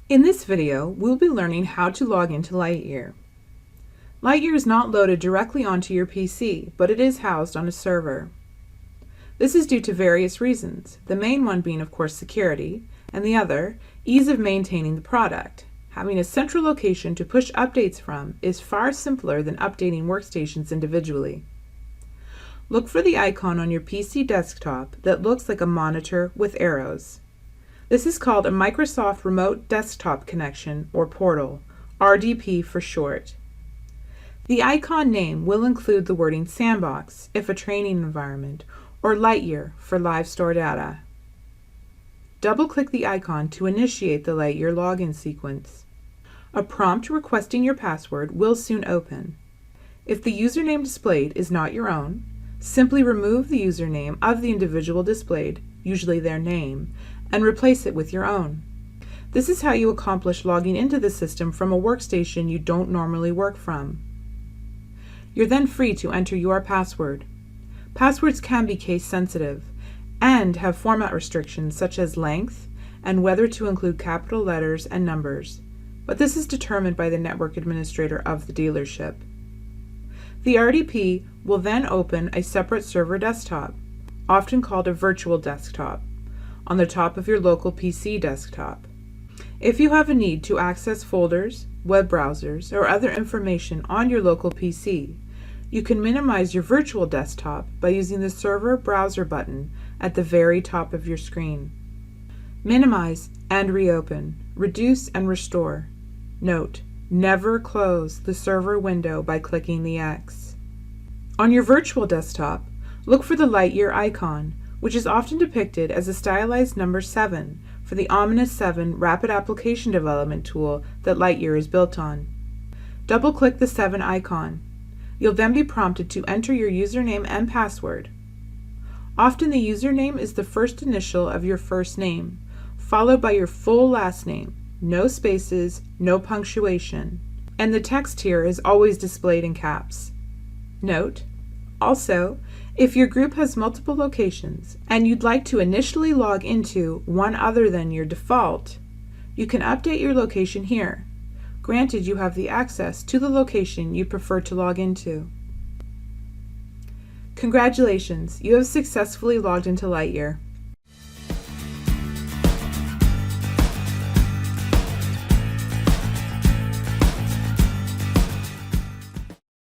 In this video, we'll be learning how to log into LightYear. LightYear is not loaded directly onto your PC, but it is housed on a server. This is due to various reasons, the main one being, of course, security, and the other, ease of maintaining the product. Having a central location to push updates from is far simpler than updating workstations individually. Look for the icon on your PC desktop that looks like a monitor with arrows. This is called a Microsoft Remote Desktop Connection, or portal, RDP for short. The icon name will include the wording Sandbox, if a training environment, or LightYear for live store data. Double-click the icon to initiate the LightYear login sequence. A prompt requesting your password will soon open. If the username displayed is not your own, simply remove the username of the individual displayed, usually their name, and replace it with your own. This is how you accomplish logging into the system from a workstation you don't normally work from. You're then free to enter your password. Passwords can be case sensitive and have format restrictions such as length and whether to include capital letters and numbers, but this is determined by the network administrator of the dealership. The RDP will then open a separate server desktop, often called a virtual desktop, on the top of your local PC desktop. If you have a need to access folders, web browsers, or other information on your local PC, you can minimize your virtual desktop by using the Server Browser button at the very top of your screen. Minimize and reopen, reduce and restore. Note, never close the server window by clicking the X. On your virtual desktop, look for the LightYear icon, which is often depicted as a stylized number 7 for the ominous 7 rapid application development tool that LightYear is built on. Double-click the 7 icon. You'll then be prompted to enter your username and password. Often the username is the first initial of your first name, followed by your full last name, no spaces, no punctuation, and the text here is always displayed in caps. Note, also, if your group has multiple locations and you'd like to initially log into one other than your default, you can update your location here, granted you have the access to the location you prefer to log into. Congratulations, you have successfully logged into LightYear.